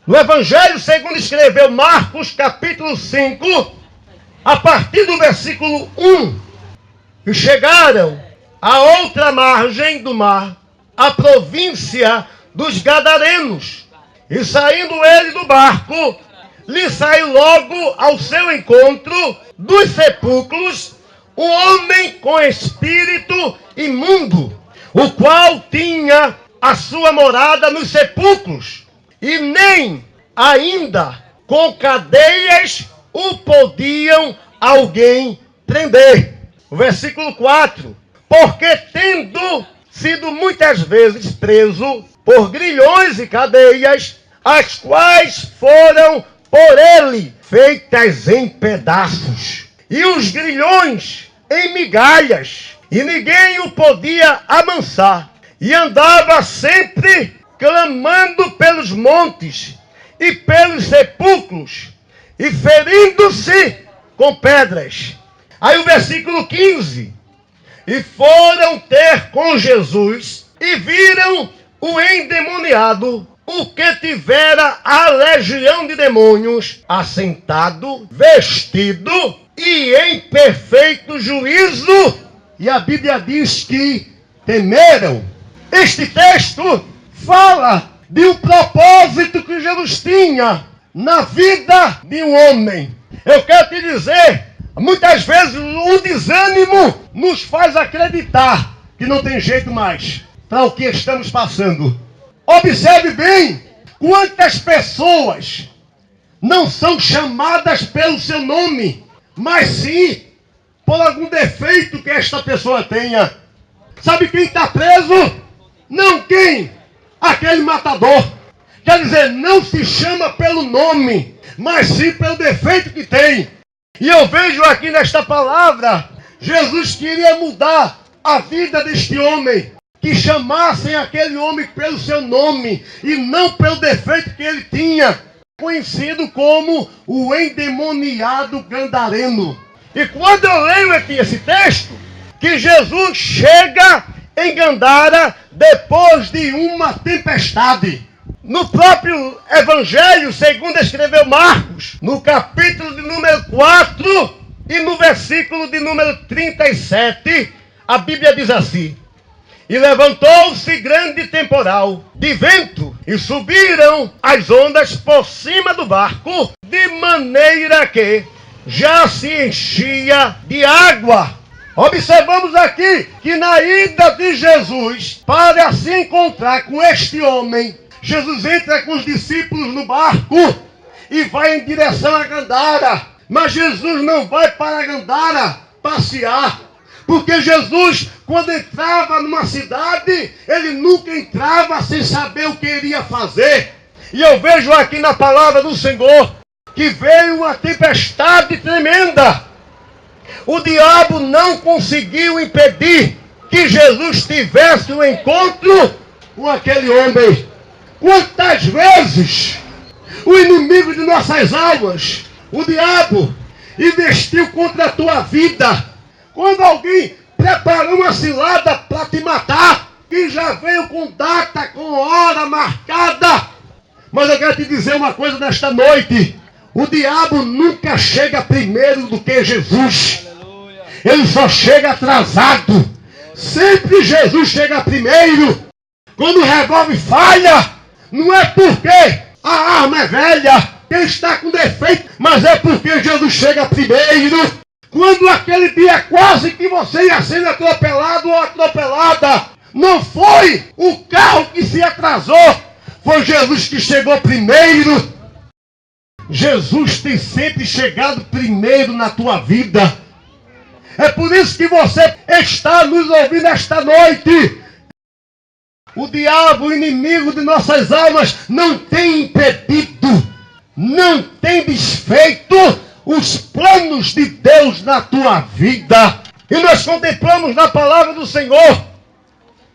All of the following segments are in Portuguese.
No Evangelho segundo escreveu Marcos, capítulo 5, a partir do versículo 1. E chegaram à outra margem do mar, a província dos Gadarenos. E saindo ele do barco, lhe saiu logo ao seu encontro dos sepulcros um homem com espírito imundo, o qual tinha a sua morada nos sepulcros, e nem ainda com cadeias o podiam alguém prender. O versículo 4. Porque tendo sido muitas vezes preso por grilhões e cadeias, as quais foram por ele feitas em pedaços, e os grilhões em migalhas, e ninguém o podia amansar, e andava sempre clamando pelos montes e pelos sepulcros, e ferindo-se com pedras. Aí o versículo 15. E foram ter com Jesus, e viram o endemoniado, o que tivera a legião de demônios, assentado, vestido e em perfeito juízo. E a Bíblia diz que temeram. Este texto fala de um propósito que Jesus tinha na vida de um homem. Eu quero te dizer, muitas vezes o desânimo nos faz acreditar que não tem jeito mais para o que estamos passando. Observe bem quantas pessoas não são chamadas pelo seu nome, mas sim por algum defeito que esta pessoa tenha. Sabe quem está preso? Não quem? Aquele matador. Quer dizer, não se chama pelo nome, mas sim pelo defeito que tem. E eu vejo aqui nesta palavra, Jesus queria mudar a vida deste homem, que chamassem aquele homem pelo seu nome e não pelo defeito que ele tinha, conhecido como o endemoniado Gadareno. E quando eu leio aqui esse texto, que Jesus chega em Gadara depois de uma tempestade. No próprio Evangelho, segundo escreveu Marcos, no capítulo de número 4 e no versículo de número 37, a Bíblia diz assim: E levantou-se grande temporal de vento, e subiram as ondas por cima do barco, de maneira que já se enchia de água. Observamos aqui que na ida de Jesus para se encontrar com este homem, Jesus entra com os discípulos no barco e vai em direção a Gadara. Mas Jesus não vai para Gadara passear, porque Jesus, quando entrava numa cidade, ele nunca entrava sem saber o que iria fazer. E eu vejo aqui na palavra do Senhor que veio uma tempestade tremenda. O diabo não conseguiu impedir que Jesus tivesse um encontro com aquele homem. Quantas vezes o inimigo de nossas almas, o diabo, investiu contra a tua vida? Quando alguém preparou uma cilada para te matar, que já veio com data, com hora marcada. Mas eu quero te dizer uma coisa nesta noite: o diabo nunca chega primeiro do que Jesus. Ele só chega atrasado. Sempre Jesus chega primeiro. Quando o revólver falha, não é porque a arma é velha, quem está com defeito, mas é porque Jesus chega primeiro. Quando aquele dia quase que você ia sendo atropelado ou atropelada, não foi o carro que se atrasou, foi Jesus que chegou primeiro. Jesus tem sempre chegado primeiro na tua vida. É por isso que você está nos ouvindo esta noite. O diabo, o inimigo de nossas almas, não tem impedido, não tem desfeito os planos de Deus na tua vida. E nós contemplamos na palavra do Senhor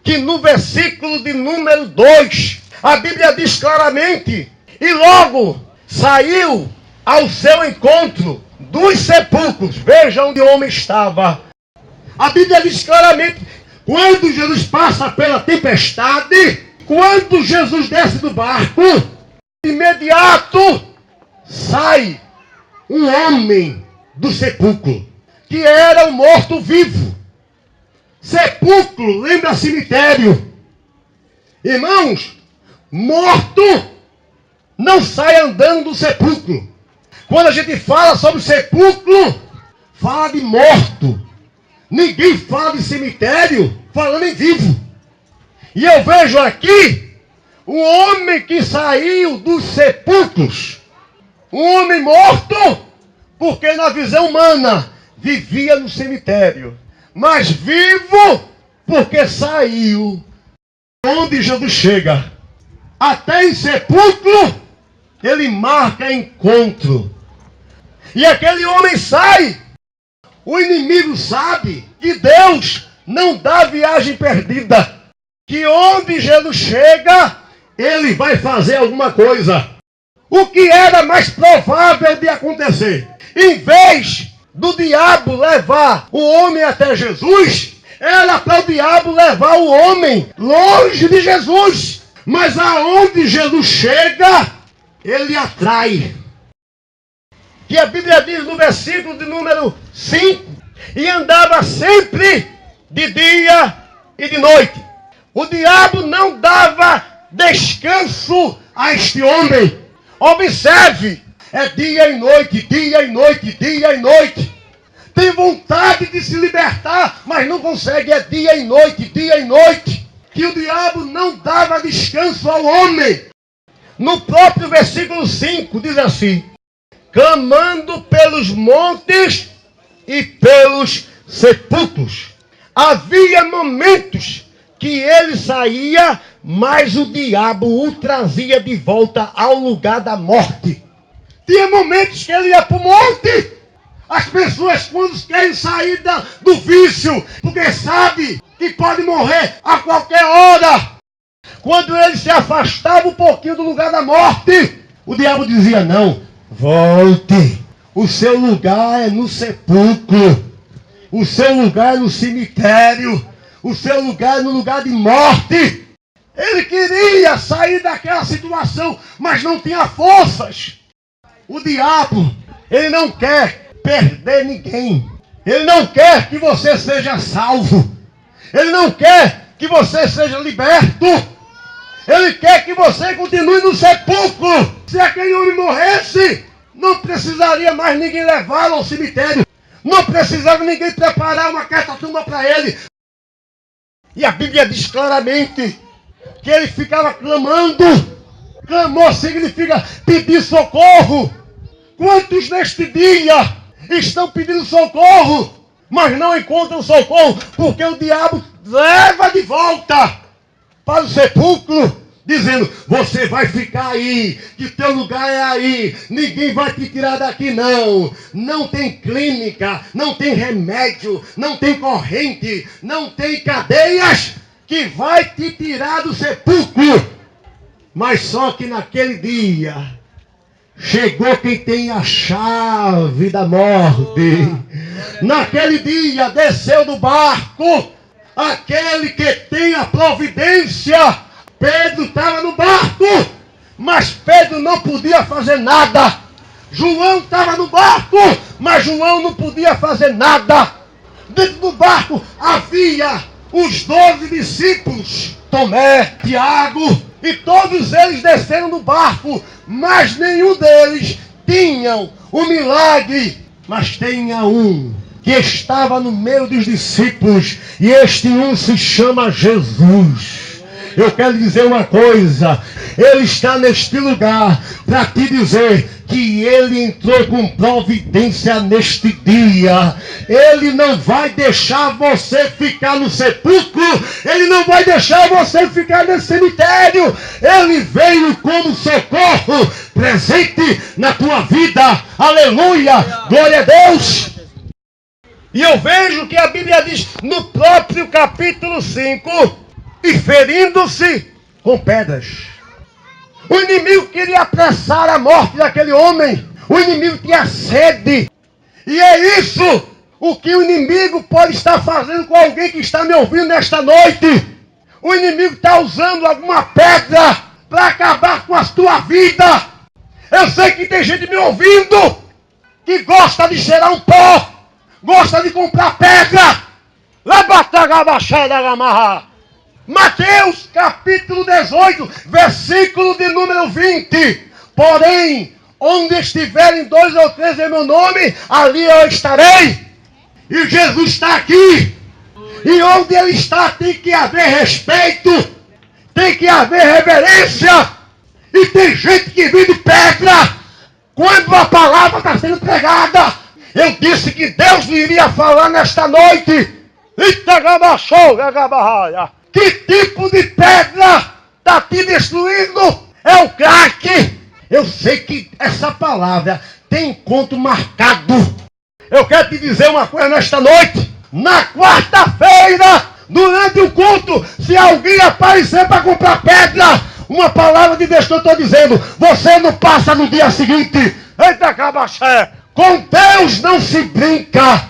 que no versículo de número 2, a Bíblia diz claramente: e logo saiu ao seu encontro dos sepulcros. Veja onde o homem estava. A Bíblia diz claramente: quando Jesus passa pela tempestade, quando Jesus desce do barco, imediato sai um homem do sepulcro, que era um morto-vivo. Sepulcro lembra cemitério. Irmãos, morto não sai andando do sepulcro. Quando a gente fala sobre sepulcro, fala de morto. Ninguém fala de cemitério falando em vivo. E eu vejo aqui um homem que saiu dos sepulcros. Um homem morto, porque na visão humana vivia no cemitério. Mas vivo, porque saiu onde Jesus chega. Até em sepulcro, ele marca encontro. E aquele homem sai. O inimigo sabe que Deus não dá viagem perdida. Que onde Jesus chega, ele vai fazer alguma coisa. O que era mais provável de acontecer? Em vez do diabo levar o homem até Jesus, era para o diabo levar o homem longe de Jesus. Mas aonde Jesus chega, ele atrai. Que a Bíblia diz no versículo de número 5, e andava sempre de dia e de noite. O diabo não dava descanso a este homem. Observe, é dia e noite, dia e noite, dia e noite. Tem vontade de se libertar, mas não consegue, é dia e noite, dia e noite. Que o diabo não dava descanso ao homem. No próprio versículo 5 diz assim: clamando pelos montes e pelos sepulcros. Havia momentos que ele saía, mas o diabo o trazia de volta ao lugar da morte. Tinha momentos que ele ia para o monte. As pessoas, quando querem sair do vício, porque sabe que pode morrer a qualquer hora. Quando ele se afastava um pouquinho do lugar da morte, o diabo dizia: não, volte. O seu lugar é no sepulcro. O seu lugar é no cemitério. O seu lugar é no lugar de morte. Ele queria sair daquela situação, mas não tinha forças. O diabo, ele não quer perder ninguém. Ele não quer que você seja salvo. Ele não quer que você seja liberto. Ele quer que você continue no sepulcro. Se aquele homem morresse, não precisaria mais ninguém levá-lo ao cemitério. Não precisava ninguém preparar uma catatuma para ele. E a Bíblia diz claramente que ele ficava clamando. Clamor significa pedir socorro. Quantos neste dia estão pedindo socorro, mas não encontram socorro, porque o diabo leva de volta para o sepulcro, dizendo: você vai ficar aí, que teu lugar é aí, ninguém vai te tirar daqui não. Não tem clínica, não tem remédio, não tem corrente, não tem cadeias que vai te tirar do sepulcro. Mas só que naquele dia chegou quem tem a chave da morte. Naquele dia desceu do barco aquele que tem a providência. Pedro estava no barco, mas Pedro não podia fazer nada. João estava no barco, mas João não podia fazer nada. Dentro do barco havia os 12 discípulos, Tomé, Tiago, e todos eles desceram do barco, mas nenhum deles tinham o milagre. Mas tinha um que estava no meio dos discípulos, e este um se chama Jesus. Eu quero dizer uma coisa: ele está neste lugar para te dizer que ele entrou com providência neste dia. Ele não vai deixar você ficar no sepulcro. Ele não vai deixar você ficar nesse cemitério. Ele veio como socorro presente na tua vida. Aleluia! Glória a Deus! E eu vejo que a Bíblia diz no próprio capítulo 5: e ferindo-se com pedras. O inimigo queria apressar a morte daquele homem. O inimigo tinha sede. E é isso o que o inimigo pode estar fazendo com alguém que está me ouvindo nesta noite. O inimigo está usando alguma pedra para acabar com a tua vida. Eu sei que tem gente me ouvindo que gosta de cheirar um pó, gosta de comprar pedra. Mateus capítulo 18, versículo de número 20. Porém, onde estiverem 2 ou 3 em meu nome, ali eu estarei. E Jesus está aqui. E onde ele está tem que haver respeito, tem que haver reverência. E tem gente que vive pedra quando a palavra está sendo pregada. Eu disse que Deus lhe iria falar nesta noite. Que tipo de pedra está te destruindo? É o crack. Eu sei que essa palavra tem encontro marcado. Eu quero te dizer uma coisa nesta noite. Na quarta-feira, durante o culto, se alguém aparecer para comprar pedra, uma palavra de Deus que eu estou dizendo, você não passa no dia seguinte. Eita, cabaxé! Com Deus não se brinca.